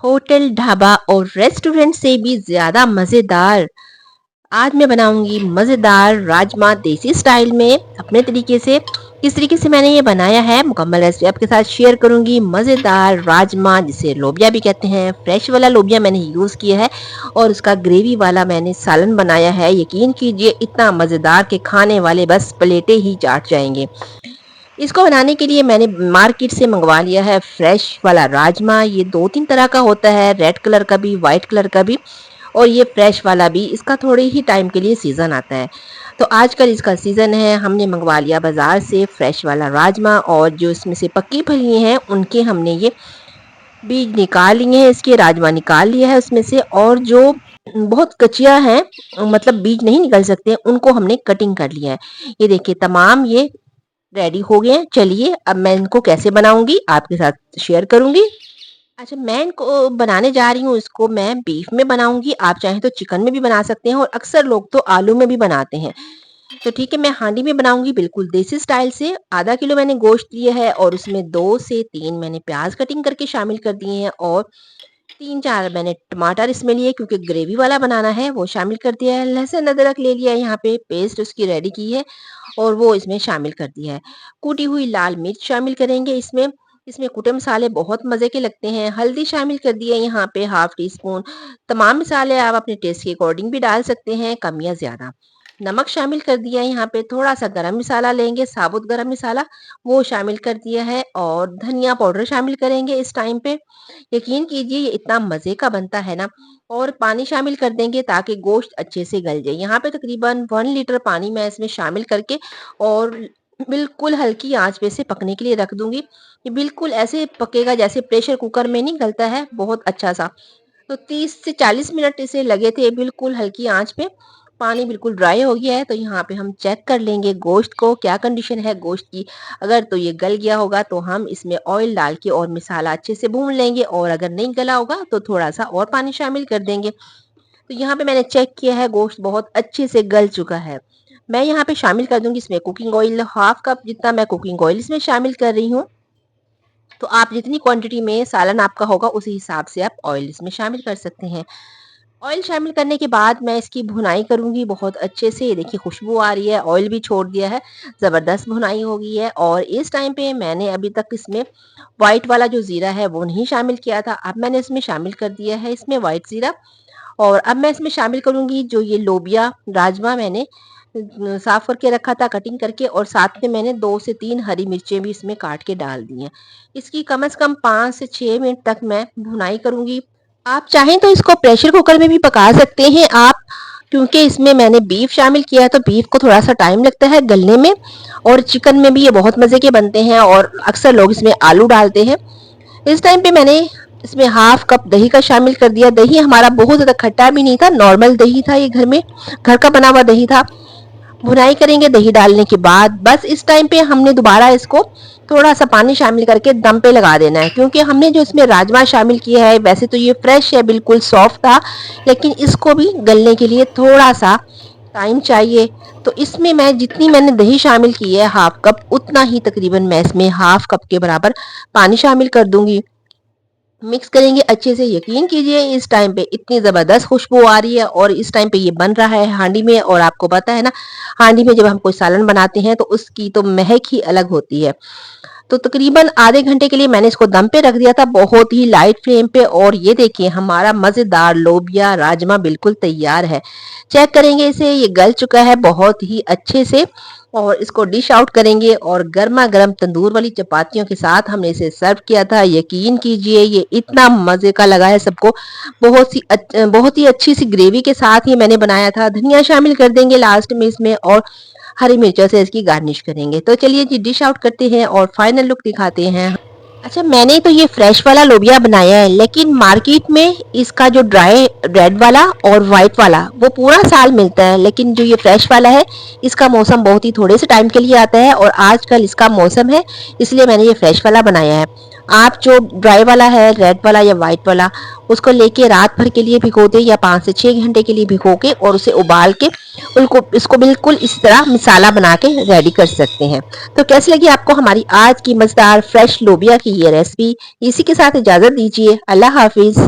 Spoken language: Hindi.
होटल, ढाबा और रेस्टोरेंट से भी ज़्यादा मज़ेदार। आज मैं बनाऊँगी मज़ेदार राजमा देसी स्टाइल में अपने तरीके से। किस तरीके से मैंने ये बनाया है मुकम्मल रेसिपी आपके साथ शेयर करूँगी। मज़ेदार राजमा जिसे लोबिया भी कहते हैं, फ्रेश वाला लोबिया मैंने यूज़ किया है और उसका ग्रेवी वाला मैंने सालन बनाया है। यकीन कीजिए इतना मज़ेदार कि खाने वाले बस प्लेटें ही चाट जाएँगे। इसको बनाने के लिए मैंने मार्केट से मंगवा लिया है फ्रेश वाला राजमा। ये 2-3 तरह का होता है, रेड कलर का भी, व्हाइट कलर का भी और ये फ्रेश वाला भी। इसका थोड़े ही टाइम के लिए सीज़न आता है। तो आजकल इसका सीज़न है, हमने मंगवा लिया बाज़ार से फ्रेश वाला राजमा और जो इसमें से पक्की फलियाँ हैं, उनके हमने ये बीज निकाल लिए हैं, इसके राजमा निकाल लिया है उसमें से और जो बहुत कचिया हैं मतलब बीज नहीं निकल सकते, उनको हमने कटिंग कर लिया है। ये देखिए तमाम ये रेडी हो गए हैं। चलिए अब मैं इनको कैसे बनाऊँगी आपके साथ शेयर करूँगी। अच्छा मैं इनको बनाने जा रही हूँ, इसको मैं बीफ में बनाऊँगी, आप चाहें तो चिकन में भी बना सकते हैं और अक्सर लोग तो आलू में भी बनाते हैं। तो ठीक है मैं हांडी में बनाऊँगी बिल्कुल देसी स्टाइल से। आधा किलो मैंने गोश्त लिया है और उसमें 2 से 3 मैंने प्याज कटिंग करके शामिल कर दिए हैं और 3-4 मैंने टमाटर इसमें लिए क्योंकि ग्रेवी वाला बनाना है वो शामिल कर दिया है। लहसुन अदरक ले लिया है यहाँ पे पेस्ट उसकी रेडी की है और वो इसमें शामिल कर दिया है। कूटी हुई लाल मिर्च शामिल करेंगे इसमें। इसमें कुटे मसाले बहुत मज़े के लगते हैं। हल्दी शामिल कर दी है यहाँ पे हाफ टी स्पून। तमाम मसाले आप अपने टेस्ट के अकॉर्डिंग भी डाल सकते हैं, कम या ज़्यादा। नमक शामिल कर दिया है यहाँ पे, थोड़ा-सा गरम मसाला लेंगे, साबुत गरम मसाला, वो शामिल कर दिया है और धनिया पाउडर शामिल करेंगे इस टाइम पे। यकीन कीजिए ये इतना मज़े का बनता है ना और पानी शामिल कर देंगे ताकि गोश्त अच्छे से गल जाए। यहाँ पे तकरीबन 1 लीटर पानी मैं इसमें शामिल करके और बिल्कुल हल्की आँच पे इसे पकने के लिए रख दूँगी। ये बिल्कुल ऐसे पकेगा जैसे प्रेशर कुकर में नहीं गलता है, बहुत अच्छा-सा। तो 30 से 40 मिनट इसे लगे थे बिल्कुल हल्की आँच पे। पानी बिल्कुल ड्राई हो गया है तो यहाँ पे हम चेक कर लेंगे गोश्त को क्या कंडीशन है गोश्त की। अगर तो ये गल गया होगा तो हम इसमें ऑयल डाल के और मसाला अच्छे से भून लेंगे और अगर नहीं गला होगा तो थोड़ा-सा और पानी शामिल कर देंगे। तो यहाँ पे मैंने चेक किया है गोश्त बहुत अच्छे से गल चुका है। मैं यहाँ पे शामिल कर दूँगी इसमें कुकिंग ऑयल, हाफ कप जितना मैं कुकिंग ऑयल इसमें शामिल कर रही हूँ। तो आप जितनी क्वांटिटी में सालन आपका होगा उसी हिसाब से आप ऑयल इसमें शामिल कर सकते हैं। ऑयल शामिल करने के बाद मैं इसकी भुनाई करूँगी बहुत अच्छे से। ये देखिए खुशबू आ रही है, ऑयल भी छोड़ दिया है, ज़बरदस्त भुनाई हो गई है और इस टाइम पे मैंने अभी तक इसमें व्हाइट वाला जो ज़ीरा है वो नहीं शामिल किया था। अब मैंने इसमें शामिल कर दिया है इसमें व्हाइट ज़ीरा और अब मैं इसमें शामिल करूँगी जो ये लोबिया राजमा मैंने साफ़ करके रखा था कटिंग करके और साथ में मैंने 2 से 3 हरी मिर्चें भी इसमें काट के डाल दी हैं। इसकी कम से कम 5 से 6 मिनट तक मैं भुनाई करूँगी। आप चाहें तो इसको प्रेशर कुकर में भी पका सकते हैं आप, क्योंकि इसमें मैंने बीफ शामिल किया है तो बीफ को थोड़ा-सा टाइम लगता है गलने में और चिकन में भी ये बहुत मज़े के बनते हैं और अक्सर लोग इसमें आलू डालते हैं। इस टाइम पे मैंने इसमें हाफ कप दही का शामिल कर दिया। दही हमारा बहुत ज़्यादा खट्टा भी नहीं था, नॉर्मल दही था ये घर का बना हुआ दही था। भुनाई करेंगे दही डालने के बाद। बस इस टाइम पे हमने दोबारा इसको थोड़ा-सा पानी शामिल करके दम पे लगा देना है क्योंकि हमने जो इसमें राजमा शामिल किया है वैसे तो ये फ्रेश है, बिल्कुल सॉफ्ट था, लेकिन इसको भी गलने के लिए थोड़ा-सा टाइम चाहिए। तो इसमें मैं जितनी मैंने दही शामिल की है हाफ कप, उतना ही तकरीबन मैं इसमें हाफ कप के बराबर पानी शामिल कर दूँगी। मिक्स करेंगे अच्छे से। यकीन कीजिए इस टाइम पे इतनी ज़बरदस्त खुशबू आ रही है और इस टाइम पे ये बन रहा है हांडी में और आपको पता है ना, हांडी में जब हम कोई सालन बनाते हैं तो उसकी तो महक ही अलग होती है। तो तकरीबन आधे घंटे के लिए मैंने इसको दम पे रख दिया था बहुत ही लाइट फ्लेम पे और ये देखिए हमारा मज़ेदार लोबिया राजमा बिल्कुल तैयार है। चेक करेंगे इसे, ये गल चुका है बहुत ही अच्छे से और इसको डिश आउट करेंगे और गर्मा-गर्म तंदूर वाली चपातियों के साथ हमने इसे सर्व किया था। यकीन कीजिए ये इतना मज़े का लगा है सबको। बहुत ही अच्छी सी ग्रेवी के साथ ये मैंने बनाया था। धनिया शामिल कर देंगे लास्ट में इसमें और हरी मिर्चों से इसकी गार्निश करेंगे। तो चलिए जी डिश आउट करते हैं और फाइनल लुक दिखाते हैं। अच्छा मैंने तो ये फ्रेश वाला लोबिया बनाया है लेकिन मार्केट में इसका जो ड्राई रेड वाला और वाइट वाला वो पूरा साल मिलता है, लेकिन जो ये फ्रेश वाला है इसका मौसम बहुत ही थोड़े से टाइम के लिए आता है और आजकल इसका मौसम है, इसलिए मैंने ये फ्रेश वाला बनाया है। आप जो ड्राई वाला है रेड वाला या वाइट वाला उसको लेके रात भर के लिए भिगो दें या 5 से 6 घंटे के लिए भिगो के और उसे उबाल के उनको इसको बिल्कुल इस तरह मसाला बना के रेडी कर सकते हैं। तो कैसी लगी आपको हमारी आज की मजेदार फ्रेश लोबिया की ये रेसिपी। इसी के साथ इजाज़त दीजिए। अल्लाह हाफ़िज़।